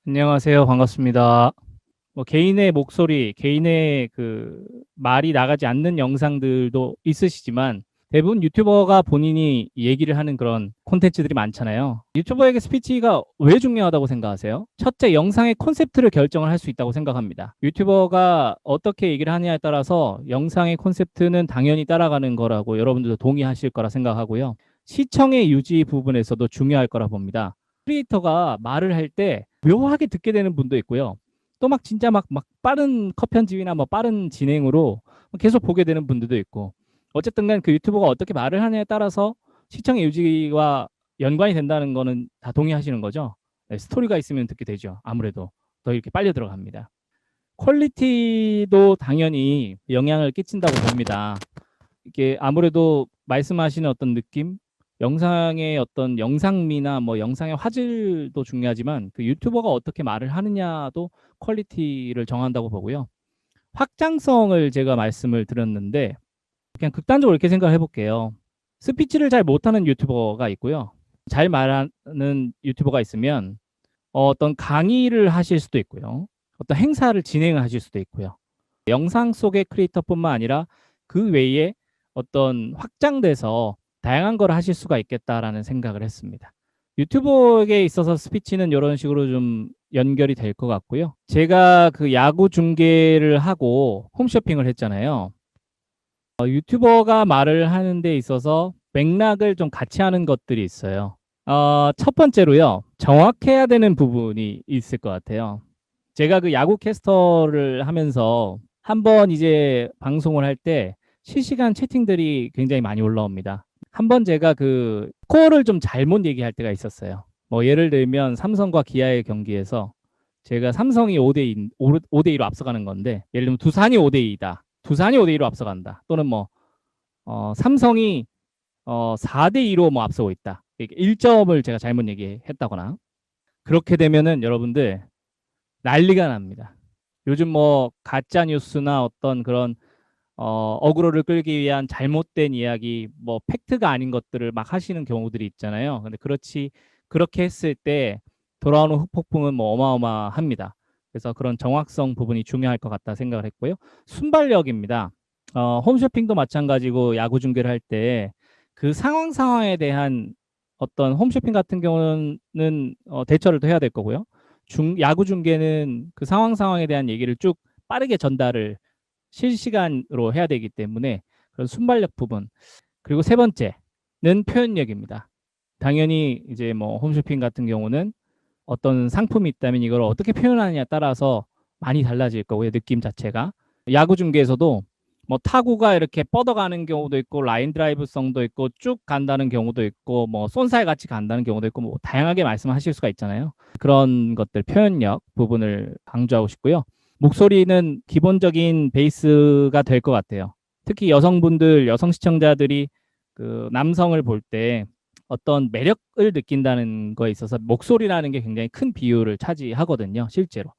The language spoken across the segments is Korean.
안녕하세요. 반갑습니다. 뭐 개인의 목소리, 개인의 그 말이 나가지 않는 영상들도 있으시지만 대부분 유튜버가 본인이 얘기를 하는 그런 콘텐츠들이 많잖아요. 유튜버에게 스피치가 왜 중요하다고 생각하세요? 첫째, 영상의 콘셉트를 결정을 할 수 있다고 생각합니다. 유튜버가 어떻게 얘기를 하느냐에 따라서 영상의 콘셉트는 당연히 따라가는 거라고 여러분들도 동의하실 거라 생각하고요. 시청의 유지 부분에서도 중요할 거라 봅니다. 크리에이터가 말을 할 때 묘하게 듣게 되는 분도 있고요. 또 막 진짜 막 빠른 컷 편집이나 뭐 빠른 진행으로 계속 보게 되는 분들도 있고, 어쨌든 간 그 유튜버가 어떻게 말을 하냐에 따라서 시청의 유지와 연관이 된다는 거는 다 동의하시는 거죠. 네, 스토리가 있으면 듣게 되죠. 아무래도 더 이렇게 빨려 들어갑니다. 퀄리티도 당연히 영향을 끼친다고 봅니다. 이게 아무래도 말씀하시는 어떤 느낌, 영상의 어떤 영상미나 뭐 영상의 화질도 중요하지만 그 유튜버가 어떻게 말을 하느냐도 퀄리티를 정한다고 보고요. 확장성을 제가 말씀을 드렸는데 그냥 극단적으로 이렇게 생각을 해볼게요. 스피치를 잘 못하는 유튜버가 있고요. 잘 말하는 유튜버가 있으면 어떤 강의를 하실 수도 있고요. 어떤 행사를 진행하실 수도 있고요. 영상 속의 크리에이터뿐만 아니라 그 외에 어떤 확장돼서 다양한 걸 하실 수가 있겠다라는 생각을 했습니다. 유튜버에게 있어서 스피치는 이런 식으로 좀 연결이 될 것 같고요. 제가 그 야구 중계를 하고 홈쇼핑을 했잖아요. 유튜버가 말을 하는 데 있어서 맥락을 좀 같이 하는 것들이 있어요. 첫 번째로요. 정확해야 되는 부분이 있을 것 같아요. 제가 그 야구 캐스터를 하면서 한번 이제 방송을 할 때 실시간 채팅들이 굉장히 많이 올라옵니다. 한번 제가 그 스코어를 좀 잘못 얘기할 때가 있었어요. 뭐 예를 들면 삼성과 기아의 경기에서 제가 삼성이 5대2로 앞서가는 건데, 예를 들면 두산이 5대2다. 두산이 5대2로 앞서간다. 또는 뭐 삼성이 4대2로 뭐 앞서고 있다. 1점을 제가 잘못 얘기했다거나 그렇게 되면은 여러분들 난리가 납니다. 요즘 뭐 가짜 뉴스나 어떤 그런 어그로를 끌기 위한 잘못된 이야기, 뭐 팩트가 아닌 것들을 막 하시는 경우들이 있잖아요. 근데 그렇게 했을 때 돌아오는 후폭풍은 뭐 어마어마합니다. 그래서 그런 정확성 부분이 중요할 것 같다 생각을 했고요. 순발력입니다. 홈쇼핑도 마찬가지고 야구 중계를 할 때 그 상황에 대한 어떤 홈쇼핑 같은 경우는 대처를 또 해야 될 거고요. 야구 중계는 그 상황에 대한 얘기를 쭉 빠르게 전달을 실시간으로 해야 되기 때문에 그런 순발력 부분. 그리고 세 번째는 표현력입니다. 당연히 이제 뭐 홈쇼핑 같은 경우는 어떤 상품이 있다면 이걸 어떻게 표현하느냐에 따라서 많이 달라질 거고요. 느낌 자체가. 야구 중계에서도 뭐 타구가 이렇게 뻗어가는 경우도 있고 라인 드라이브성도 있고 쭉 간다는 경우도 있고 뭐 쏜살 같이 간다는 경우도 있고 뭐 다양하게 말씀하실 수가 있잖아요. 그런 것들 표현력 부분을 강조하고 싶고요. 목소리는 기본적인 베이스가 될 것 같아요. 특히 여성 시청자들이 그 남성을 볼 때 어떤 매력을 느낀다는 거에 있어서 목소리라는 게 굉장히 큰 비율을 차지하거든요, 실제로.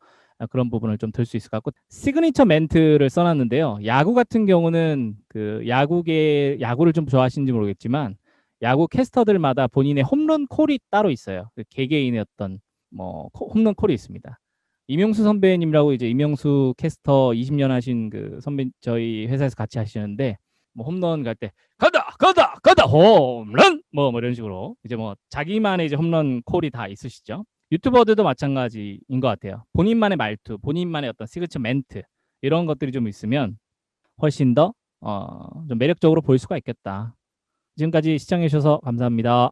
그런 부분을 좀 들 수 있을 것 같고, 시그니처 멘트를 써놨는데요. 야구 같은 경우는 그 야구를 좀 좋아하시는지 모르겠지만 야구 캐스터들마다 본인의 홈런 콜이 따로 있어요. 그 개개인의 어떤 뭐 홈런 콜이 있습니다. 이명수 선배님이라고, 이제 이명수 캐스터 20년 하신 그 선배, 저희 회사에서 같이 하시는데 뭐 홈런 갈 때 가다 홈런 뭐 이런 식으로 이제 뭐 자기만의 이제 홈런 콜이 다 있으시죠. 유튜버들도 마찬가지인 것 같아요. 본인만의 말투, 본인만의 어떤 시그처 멘트 이런 것들이 좀 있으면 훨씬 더 좀 매력적으로 보일 수가 있겠다. 지금까지 시청해 주셔서 감사합니다.